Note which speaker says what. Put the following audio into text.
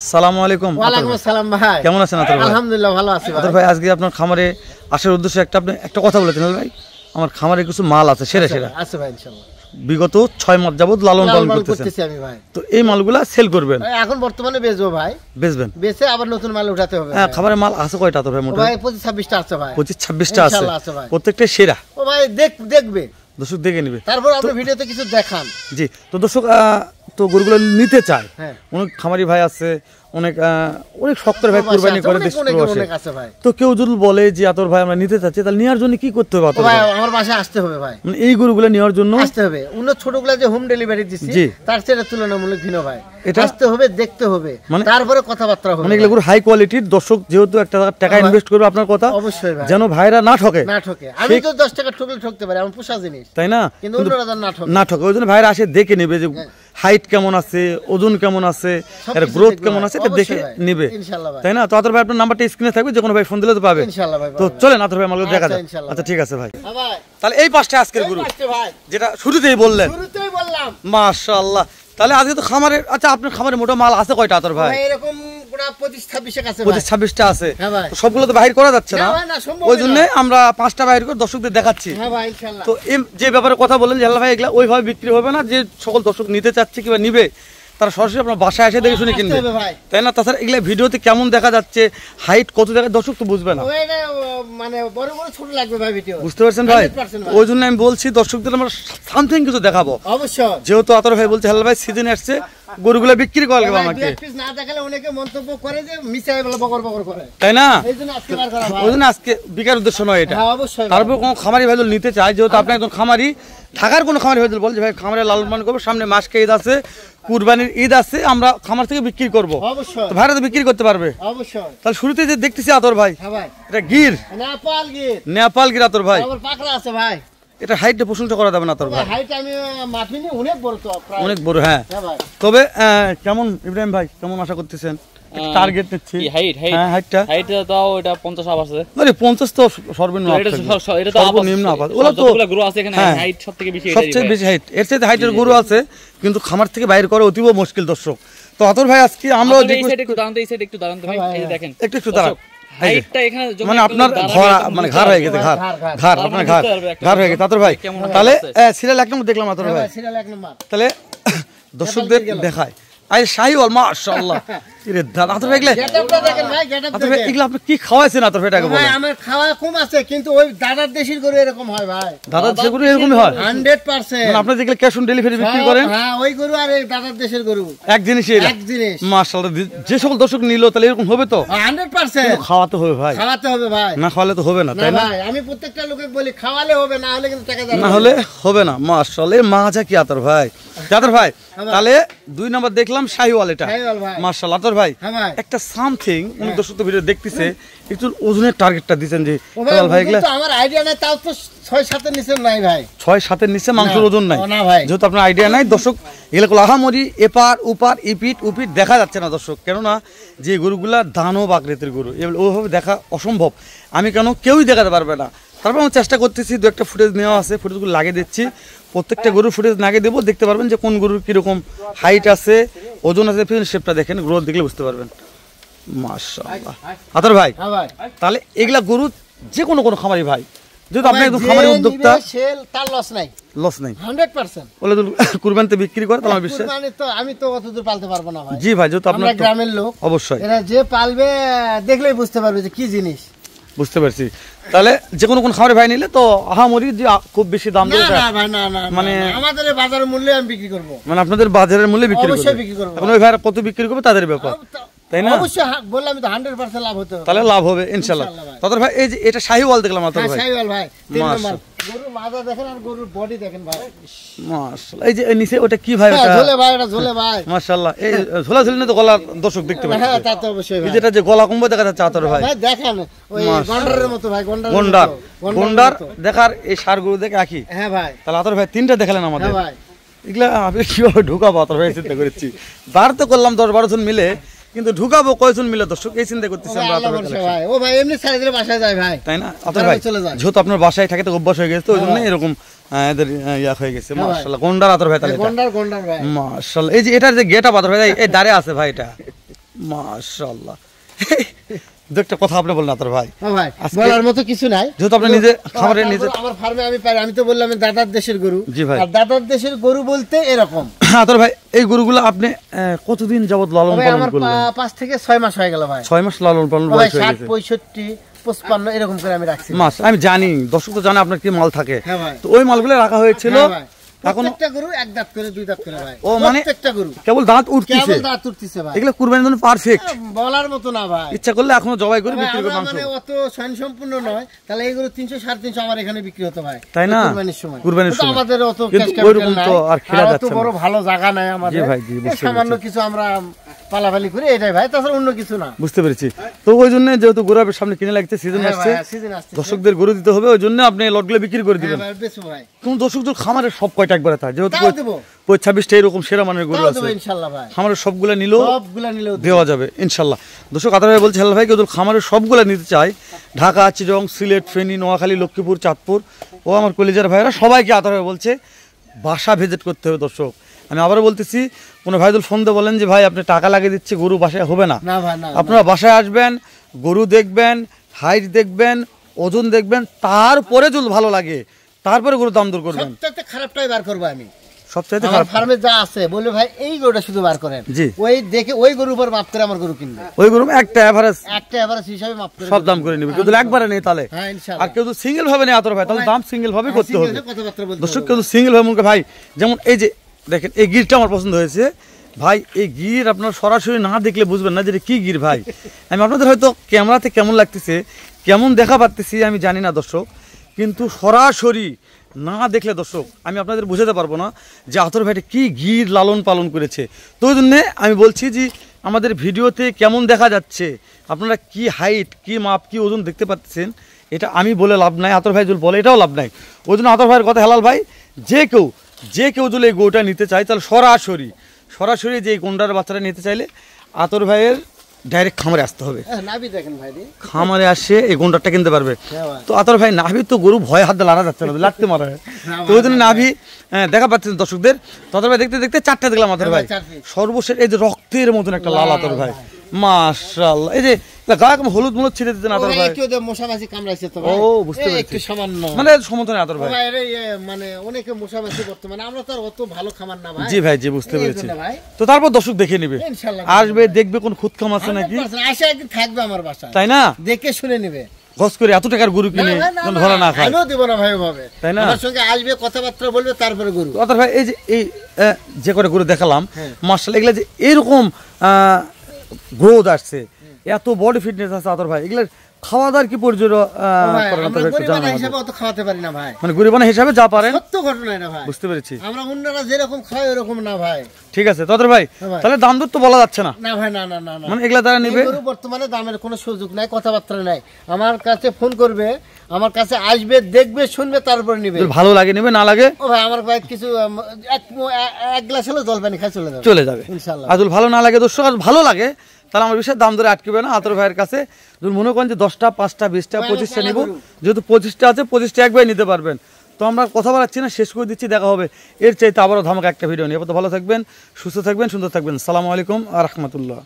Speaker 1: আসসালামু আলাইকুম।
Speaker 2: ওয়ালাইকুম আসসালাম ভাই,
Speaker 1: কেমন আছেন আতর ভাই?
Speaker 2: আলহামদুলিল্লাহ ভালো আছি ভাই।
Speaker 1: আতর ভাই আজকে আপনার খামারে আসার উদ্দেশ্যে আপনি একটা কথা বলেছেন ভাই, আমার খামারে কিছু মাল আছে সেরা সেরা
Speaker 2: আছে ভাই, ইনশাআল্লাহ
Speaker 1: বিগত 6 মাস যাবত লালন পালন করতেছি
Speaker 2: আমি ভাই।
Speaker 1: তো এই মালগুলা সেল করবেন?
Speaker 2: এখন বর্তমানে বেচবো ভাই।
Speaker 1: বেচবেন?
Speaker 2: বেচে আবার নতুন মাল উঠাতে হবে।
Speaker 1: হ্যাঁ, খামারে মাল আছে কয়টা আতর ভাই? মোটা
Speaker 2: ভাই 25-26টা আছে ভাই।
Speaker 1: 25-26টা আছে,
Speaker 2: ইনশাআল্লাহ আছে ভাই।
Speaker 1: প্রত্যেকটা সেরা।
Speaker 2: ও ভাই দেখবে,
Speaker 1: দর্শক দেখে নেবে,
Speaker 2: তারপর আপনি ভিডিওতে কিছু দেখান।
Speaker 1: জি, তো দর্শক তো গরুগুলো নিতে চায়,
Speaker 2: হ্যাঁ
Speaker 1: অনেক খামারি ভাই আছে, অনেক শক্ত ভাই কুরবানি করে দেশ
Speaker 2: আছে ভাই।
Speaker 1: তো কেউ যদি বলে যে আতর ভাই আমরা নিতে চাচ্ছি, তাহলে নেওয়ার জন্য কি করতে হবে আতর
Speaker 2: ভাই?
Speaker 1: ভাই
Speaker 2: আমার বাসায় আসতে হবে ভাই,
Speaker 1: মানে এই গরুগুলো নেওয়ার জন্য
Speaker 2: আসতে হবে। অন্য ছোটগুলা যে হোম ডেলিভারি দিচ্ছি তার চেয়ে তুলনামূলক ভিন্ন ভাই। এটা আসতে হবে, দেখতে হবে, তারপরে কথাবার্তা হবে।
Speaker 1: মানে এগুলো গরু হাই কোয়ালিটির। দর্শক যেহেতু একটা টাকা ইনভেস্ট করবে আপনার কথা
Speaker 2: অবশ্যই ভাই,
Speaker 1: যেন ভাইরা না ঠকে।
Speaker 2: আমি তো 10 টাকা ঠকলে ঠকতে পারি, আমার পোষা জিনিস,
Speaker 1: তাই না?
Speaker 2: কিন্তু অন্যরা না ঠকে।
Speaker 1: ওই জন্য ভাইরা আসে দেখে নেবে যে হাইট কেমন আছে, ওজন কেমন আছে, এর গ্রোথ কেমন আছে, এটা দেখে নেবে, তাই না? তো আতর ভাই আপনার নাম্বারটা স্ক্রিনে থাকবে, যে কোনো ভাই ফোন দিলে তো পাবে ইনশাআল্লাহ ভাই। তো চলেন আতর ভাই আমাদের দেখা যাক। আচ্ছা ঠিক আছে ভাই। তাহলে এই পাঁচটা আজকের গরু যেটা শুরুতেই বললাম। মাশাআল্লাহ। তাহলে আজকে তো খামারে, আচ্ছা আপনার খামারে মোটা মাল আছে কয়টা আতর ভাই?
Speaker 2: এরকম 25-26 আছে,
Speaker 1: 25-26টা আছে। সবগুলো তো বাহির করা যাচ্ছে না, ওই জন্য আমরা 5টা বাহির করে দর্শকদের দেখাচ্ছি। তো যে ব্যাপারে কথা বললেন যে ভাই এগুলা ওইভাবে বিক্রি হবে না, যে সকল দর্শক নিতে চাচ্ছে কিংবা নিবে তারা সরাসরি আপনার বাসায় এসে দেখে শুনে কিনবে, তাই না? তাছাড়া এগুলা ভিডিওতে কেমন দেখা যাচ্ছে, হাইট কত দেখা দর্শক তো বুঝবে না,
Speaker 2: মানে বড় বড় ছোট লাগবে ভাই ভিডিও,
Speaker 1: বুঝতে পারছেন ভাই? ওই জন্য আমি বলছি দর্শকদের আমরা সামথিং কিছু দেখাবো অবশ্যই। যেহেতু আতর ভাই বলছে হেলাল ভাই সিজন আসছে, গরুগুলা বিক্রি করা লাগবে আমাকে,
Speaker 2: না দেখালে অনেকে মন্তব্য করে যে মিছাই বলে বকর বকর করে,
Speaker 1: তাই না?
Speaker 2: এইজন্য আজকে বার করা ভাই।
Speaker 1: ওই জন্য আজকে বিকার উদ্দেশ্য নয় এটা।
Speaker 2: হ্যাঁ অবশ্যই।
Speaker 1: তারপর কোন খামারি ভাই নিতে চায়, যেহেতু আপনি একজন খামারি, ঢাকার কোনো খামারি ভাই বলছে ভাই খামারে লালন পালন করবো, সামনে মাসকে ঈদ আছে, কুরবানির ঈদ আছে, আমরা খামার থেকে বিক্রি করবো, তো ভাইরা তো বিক্রি করতে পারবে অবশ্যই। তাহলে শুরুতে যে দেখতেছি আতর ভাই, এটা গির, নেপাল গির আতর ভাই,
Speaker 2: পাকড়া আছে ভাই।
Speaker 1: এটা হাইটে প্রশংসা করা যাবে না আতর ভাই?
Speaker 2: হাইট আমি মাপিনি, অনেক বড়, তো
Speaker 1: অনেক বড়। হ্যাঁ তবে কেমন ইব্রাহিম ভাই কেমন আশা করতেছেন? টার্গেট নিচ্ছি হাইটটা দাও, এটা 50 আপ আছে। আরে 50 তো সর্বনিম্ন, এটা তো সর্বনিম্ন আপ আছে। ওলা তো গরু আছে এখানে হাইট সবথেকে বেশি, সবচেয়ে বেশি হাইট, এর চেয়ে হাইটের গরু আছে, কিন্তু খামার থেকে বাইরে করা অতীব মুশকিল দর্শক। তো আতর ভাই আজকে আমরা একটু দাঁড়ান ভাই, এই যে দেখেন একটু দাঁড়ান, হাইটটা এখানে মানে আপনার মানে ঘাড় হয়ে গেছে, ঘাড় আপনার ঘাড় হয়ে গেছে আতর ভাই। তাহলে সিরিয়াল 1 নম্বর দেখলাম আতর ভাই,
Speaker 2: সিরিয়াল 1 নম্বর।
Speaker 1: তাহলে দর্শকদের দেখায় আরে শাহিওয়াল মাশাআল্লাহ। এরে দাদা আতর ভাই
Speaker 2: গেটআপটা দেখেন ভাই, গেটআপটা দেখেন।
Speaker 1: এগুলা আপনি কি খাওয়াইছেন আতর ভাইটাকে বলেন?
Speaker 2: ভাই আমার খাওয়া কম আছে, কিন্তু ওই দাদার দেশির গরু এরকম হয় ভাই,
Speaker 1: দাদার দেশির গরু এরকমই হয়
Speaker 2: 100%।
Speaker 1: মানে আপনি যেগুলো ক্যাশ অন ডেলিভারি বিক্রি করেন,
Speaker 2: হ্যাঁ ওই গরু আর এই দাদার দেশের গরু
Speaker 1: এক জিনিসই, এক জিনিস। মাশাআল্লাহ, যে সকল দর্শক নিল তাহলে এরকম হবে তো
Speaker 2: 100%।
Speaker 1: খাওয়াতে হবে ভাই,
Speaker 2: খাওয়াতে হবে ভাই,
Speaker 1: না খাওয়ালে তো হবে না, তাই না
Speaker 2: ভাই? আমি প্রত্যেকটা লোকে বলি খাওয়ালে হবে, না হলে কিন্তু টাকা যাবে
Speaker 1: না, হলে হবে না। মাশাআল্লাহ, মাজা কি আতর ভাই, আতর ভাই। তাহলে 2 নম্বর দেখলাম শাহিওয়াল, এটা মাশাআল্লাহ আতর ভাই। একটা সামথিং উনি দর্শক ভিডিও দেখতেছে, একটু ওজনের টার্গেটটা দিবেন যে হেলাল ভাই এগুলা?
Speaker 2: আমার আইডিয়া নাই, তাও তো 6-7 এর নিচে নাই ভাই,
Speaker 1: 6-7 এর নিচে মাংসের ওজন নাই, যেহেতু আপনার আইডিয়া নাই দর্শক। এগুলো আহামরি এপার উপার ইপিট উপিট দেখা যাচ্ছে না দর্শক, কেননা যে গরুগুলা দানব আকৃতির গরু, এগুলো ওইভাবে দেখা অসম্ভব, আমি কেন কেউই দেখাতে পারবে না। তারপর আমি চেষ্টা করতেছি, 2-1টা ফুটেজ নেওয়া আছে, ফুটেজগুলো লাগিয়ে দিচ্ছি, প্রত্যেকটা গরুর ফুটেজ লাগিয়ে দেবো, দেখতে পারবেন যে কোন গরুর কিরকম হাইট আছে, ওজন আছে, শেপটা দেখেন, গ্রোথ দেখলে বুঝতে পারবেন। মাশাআল্লাহ আতর ভাই। তাহলে এগুলা গরু যে কোনো খামারি ভাই, যেহেতু আপনি একদম খামারি উদ্যোক্তা,
Speaker 2: তার লস নাই,
Speaker 1: লস নাই
Speaker 2: 100%।
Speaker 1: বলে তো কুরবানিতে বিক্রি করে, তাহলে বিশ্বাস,
Speaker 2: আমি তো অতদূর পালতে পারবো না ভাই।
Speaker 1: জি ভাই, যেহেতু আপনার
Speaker 2: গ্রামের লোক,
Speaker 1: অবশ্যই
Speaker 2: এরা যে পালবে দেখলেই বুঝতে পারবে যে কি জিনিস।
Speaker 1: বুঝতে পারছি। তাহলে যে কোনো কোন খামারে ভাই নিলে তো আহামরি যে খুব বেশি দাম দেবে
Speaker 2: না ভাই, না মানে আমাদের বাজারের মূল্যে আমি বিক্রি করব, মানে
Speaker 1: আপনাদের বাজারের মূল্যে বিক্রি করব,
Speaker 2: অবশ্যই বিক্রি করব।
Speaker 1: এখন ওই ভাইরা কত বিক্রি করবে তাদের ব্যাপার, তাই না?
Speaker 2: অবশ্যই বললাম তো 100% লাভ হতে হবে,
Speaker 1: তাহলে লাভ হবে ইনশাআল্লাহ। তাদের ভাই এই যে এটা শাহিওয়াল দেখলাম আতর ভাই,
Speaker 2: শাহিওয়াল ভাই 3 নম্বর গরুর মাজা দেখেন আর গরুর বডি দেখেন ভাই,
Speaker 1: মাশাআল্লাহ। এই যে নিচে ওটা কি ভাই? ওটা
Speaker 2: ঝোলে ভাই, এটা ঝোলে ভাই,
Speaker 1: মাশাআল্লাহ। এই ঝোলা ঝুলি না তো গলা দর্শক দেখতে পাচ্ছে,
Speaker 2: হ্যাঁ তা তো অবশ্যই ভাই।
Speaker 1: যেটা যে গলা কম্বো দেখা যাচ্ছে আতর ভাই,
Speaker 2: ভাই দেখেন ওই গন্ডারের মতো ভাই,
Speaker 1: গন্ডার দেখার এই সার গরু দেখে আঁকি।
Speaker 2: হ্যাঁ ভাই,
Speaker 1: তাহলে আতর ভাই 3টা দেখালেন আমাদের,
Speaker 2: হ্যাঁ ভাই।
Speaker 1: এগুলা আমি কিভাবে ঢুকাবো আতর ভাই চিন্তা করেছি, বার তো করলাম 10-12 জন মিলে, কিন্তু ঢুকাবো কয়জন মিলে দর্শক এই চিন্তা করতেছি আমরা।
Speaker 2: ও ভাই এমনি সাইড দিয়ে বাসায় যায় ভাই,
Speaker 1: তাই না আতর ভাই? যেহেতু আপনার বাসায় থাকে তো অভ্যাস হয়ে গেছে, তো ওই জন্য এরকম এদের ইয়া হয়ে গেছে। মাশাআল্লাহ, গন্ডার আতর ভাই, তাহলে
Speaker 2: গন্ডার ভাই,
Speaker 1: মাশাআল্লাহ। এই যে এটার যে গেটআপ আতর ভাই, এই দাঁড়ে আছে ভাই, এটা মাশাআল্লাহ। একটা কথা আপনি বললেন আতর ভাই,
Speaker 2: ভাই বলার মতো কিছু নাই,
Speaker 1: যেহেতু আপনি নিজে খামারে নিজে
Speaker 2: আমার ফার্মে আমি পাই, আমি তো বললাম দাদার দেশের গরু।
Speaker 1: জি ভাই,
Speaker 2: আর দাদার দেশের গরু বলতে এরকম।
Speaker 1: আতর ভাই এই গরুগুলো আপনি কতদিন যাবত লালন পালন করলেন?
Speaker 2: 5 থেকে 6 মাস হয়ে গেল ভাই।
Speaker 1: 6 মাস লালন পালন
Speaker 2: বয়স হয়ে গেছে। 60, 65, 55 এরকম করে আমি রাখছি
Speaker 1: মাস। আমি জানি, দর্শক তো জানে আপনার কি মাল থাকে।
Speaker 2: হ্যাঁ ভাই,
Speaker 1: তো ওই মালগুলো রাখা হয়েছিল।
Speaker 2: এখন একটা গরু এক দাঁত করে 2 দাঁত করে ভাই।
Speaker 1: ও মানে
Speaker 2: প্রত্যেকটা গরু
Speaker 1: কেবল দাঁত উঠতিছে,
Speaker 2: কেবল দাঁত উঠতিছে ভাই।
Speaker 1: এগুলো কুরবানির জন্য পারফেক্ট,
Speaker 2: বলার মতো না ভাই।
Speaker 1: ইচ্ছা করলে এখনো জবাই করে বিক্রি করে মাংস।
Speaker 2: মানে অত স্বয়ং সম্পূর্ণ নয়, তাহলে এই গরু 300 350 আমার এখানে বিক্রি হতো ভাই,
Speaker 1: তাই না? কুরবানির সময়
Speaker 2: আমাদের অত
Speaker 1: ক্যাশ ক্যাপিটাল নাই, তো আর খেলা যাচ্ছে না,
Speaker 2: বড় ভালো জায়গা নাই আমাদের।
Speaker 1: জি ভাই, জি বুঝতে পেরেছি।
Speaker 2: সামান্য কিছু আমরা পালাপালি করি এটাই ভাই, তাছাড়া অন্য কিছু না।
Speaker 1: বুঝতে পেরেছি। তো ওই জন্য যেহেতু গরু সামনে কিনে লাগছে, সিজন আসছে, দর্শকদের গরু দিতে হবে, ওই জন্য আপনি লটগুলো বিক্রি করে দিবেন। কোন দর্শক তো খামারের সব কয়টা একবারে থাকে, যেহেতু 26টা এরকম সেরা মানের গরু আছে, খামারের সবগুলা নিলেও দেওয়া যাবে ইনশাল্লাহ। দর্শক আতর ভাই বলছে, হেলাল ভাই কেউ খামারের সবগুলা নিতে চায়, ঢাকা, চিটাগং, সিলেট, ফেনী, নোয়াখালী, লক্ষ্মীপুর, চাঁদপুর, ও আমার কলিজার ভাইরা সবাইকে আতর ভাই বলছে বাসা ভিজিট করতে হবে। দর্শক আমি আবারও বলতেছি, কোনো ভাইদুল ফোন দিয়ে বলেন যে ভাই আপনি টাকা লাগিয়ে দিচ্ছে, গরু বাসায় হবে না। আপনারা বাসায় আসবেন, গরু দেখবেন, হাইট দেখবেন, ওজন দেখবেন, তারপরে যদি ভালো লাগে তারপরে গরু দাম দর করবেন।
Speaker 2: সবচেয়ে খারাপটাই বার করব আমি,
Speaker 1: সবচেয়ে
Speaker 2: খারাপ ফার্মে যা আছে বলে ভাই এই গরুটা শুধু বার করেন, ওই দেখে ওই গরুর উপর মাপ করে আমার গরু কিনবে,
Speaker 1: ওই গরু একটা এভারেজ
Speaker 2: হিসাবে মাপ করে
Speaker 1: সব দাম করে নেবে। কিন্তু একবারে নেই তাহলে, আর কেউ সিঙ্গেল ভাবে নেই আতর ভাই, তাহলে দাম সিঙ্গেল ভাবে করতে হবে। দর্শক কেউ সিঙ্গেল ভাবে মুখে ভাই, যেমন এই যে দেখেন এই গিরটা আমার পছন্দ হয়েছে ভাই। এই গির আপনার সরাসরি না দেখলে বুঝবেন না যে কি গির ভাই। আমি আপনাদের হয়তো ক্যামেরাতে কেমন লাগতেছে, কেমন দেখা পাচ্ছি আমি জানি না দর্শক, কিন্তু সরাসরি না দেখলে দর্শক আমি আপনাদের বুঝাতে পারবো না যে আতর ভাইটা কি গির লালন পালন করেছে। তো ওই জন্যে আমি বলছি যে আমাদের ভিডিওতে কেমন দেখা যাচ্ছে, আপনারা কি হাইট, কি মাপ, কি ওজন দেখতে পাচ্ছেন, এটা আমি বলে লাভ নাই, আতর ভাই যদি বলে এটাও লাভ নাই। ওই জন্য আতর ভাইয়ের কথা, হেলাল ভাই যে কেউ যদি এই গরুটা নিতে চায় তাহলে সরাসরি যে কোনটার বাচ্চাটা নিতে চাইলে আতর ভাইয়ের ডাইরেক্ট খামারে আসতে হবে। খামারে আসে এই গন্ডারটা কিনতে পারবে। তো আতর ভাই নাভি তো গরু ভয় হাত দিয়ে লাড়া যাচ্ছে না, লাগতে মারা হয়। তো ওই জন্য নাভি দেখা পাচ্ছেন দর্শকদের। তো আতর ভাই দেখতে দেখতে 4টা দেখলাম আতর ভাই, সর্বশেষ এই যে রক্তের মতন একটা লাল আতর ভাই, মাশাআল্লাহ। এই যে গায়ে হলুদ মলুদ ছিটে দিতেন আতর ভাই,
Speaker 2: মশামাছি কামড়াইছে তো।
Speaker 1: ও বুঝতে পেরেছি,
Speaker 2: একটু সামান্য
Speaker 1: মানে সমতনে আতর ভাই,
Speaker 2: মানে অনেকে মশামাছি বর্তমানে, আমরা তো আর অত ভালো খামার না ভাই।
Speaker 1: জি ভাই, জি বুঝতে পেরেছি। তো তারপর দর্শক দেখে নেবে, আসবে দেখবে কোন খুদ খাম আছে নাকি,
Speaker 2: আসে একদিন থাকবে আমার বাসায়,
Speaker 1: তাই না?
Speaker 2: দেখে শুনে নেবে।
Speaker 1: গস করে এত টাকার গরু কিনে ধরা না খায়,
Speaker 2: আমিও দেব না ভাই ভাবে,
Speaker 1: তাই না?
Speaker 2: আমার সঙ্গে আসবে, কথাবার্তা বলবে, তারপরে গরু।
Speaker 1: আতর ভাই এই যে এই যে করে গরু দেখালাম মাশাআল্লাহ, এগুলা যে এরকম গ্রোথ আসছে, এত বডি ফিটনেস আছে আতর ভাই, এগুলা খাওয়া দাওয়ার কি পরিচর্যা
Speaker 2: খাওয়াতে পারি না ভাই,
Speaker 1: মানে গরিবানা হিসাবে যা পারেন।
Speaker 2: সত্য ঘটনা না ভাই,
Speaker 1: বুঝতে পেরেছি।
Speaker 2: আমরা অন্যরা যেরকম খাই ওরকম না ভাই।
Speaker 1: ঠিক আছে আতর ভাই, তাহলে দাম দর তো বলা যাচ্ছে না।
Speaker 2: না ভাই, না না না,
Speaker 1: মানে এগুলা তারা নিবে,
Speaker 2: বর্তমানে দামের কোনো সুযোগ নাই, কথাবার্তা নাই। আমার কাছে ফোন করবে, আমার কাছে আসবে, দেখবে, শুনবে, তারপরে নিবে।
Speaker 1: ভালো লাগে নিবে, না লাগে
Speaker 2: ও ভাই আমার ভাই কিছু এক গ্লাস হলো জল পানি খাই চলে যাবে ইনশাআল্লাহ।
Speaker 1: আদুল ভালো না লাগে দর্শক, ভালো লাগে তাহলে আমার বিষয়ে দাম ধরে আটকেবে না আতর ভাইয়ের কাছে। যদি মনে করেন যে 10টা, 5টা, 20টা, 25টা নিব, যেহেতু 25টা আছে 25টা একবার নিতে পারবেন। তো আমরা কথা বলাচ্ছি না, শেষ করে দিচ্ছি, দেখা হবে এর চাইতে আবারও ধামাকা একটা ভিডিও নিয়ে। ভালো থাকবেন, সুস্থ থাকবেন, সুন্দর থাকবেন। আসসালামু আলাইকুম ওয়া রাহমাতুল্লাহ।